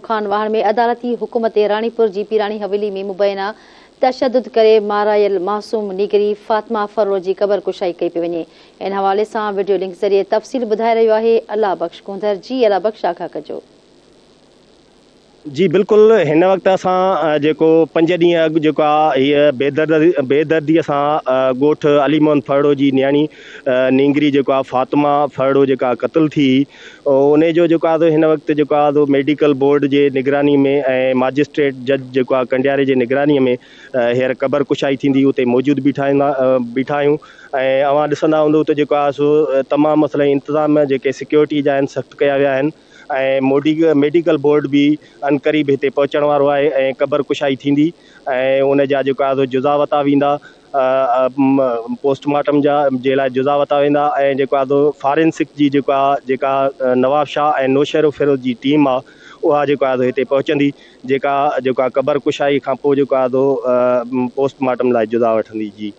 खान वाहन में अदालती हुकुम ते रानीपुर जी पीरानी हवेली में मुबैना तशद्दुद करे मारायल मासूम निगरी फातिमा फरोज़ जी क़बर कुशाई कई पे वञे। इन हवाले से वीडियो लिंक ज़रिए तफ़सील ॿुधाए रहियो आहे अल्लाह बख़्श कुंदर। जी अल्लाह बख़्श आखा कजो। जी बिल्कुल, हिन वक्त असां जेको 5 ॾींहं अॻु जेको आहे हीअ बेदर्दीअ सां ॻोठ अली मोहन फरड़ो जी न्याणी नींगरी जेको आहे फातिमा फरड़ो जेका क़त्ल थी, उन जो जेको आहे हिन वक़्तु जेको आहे मेडिकल बोर्ड जे निगरानी में ऐं मजिस्ट्रेट जज जेको आहे कंडियारे जे निगरानीअ में हींअर क़बर कुशाई थींदी, उते मौजूदु बीठा आहियूं। ऐं अवां ॾिसंदा हूंदो त जेको आहे सो तमामु मसइला इंतिज़ाम जेके सिक्योरिटी जा आहिनि सख़्तु कया विया आहिनि ऐं मेडिकल बोर्ड भी अनक़रीब हिते पहुचण वारो आहे ऐं क़बर कुशाई थींदी ऐं उन जा जेको आहे जुज़ा वरिता वेंदा, पोस्टमार्टम जे लाइ जुज़ा वरिता वेंदा ऐं जेको आहे फॉरेंसिक जी जेका नवाब शाह ऐं नौशर फिरोज़ जी टीम आहे उहा जेको आहे हिते पहुचंदी, जेका क़बर कुशाई खां पोइ जेको आहे पोस्टमार्टम लाइ जुज़ा वठंदी। जी।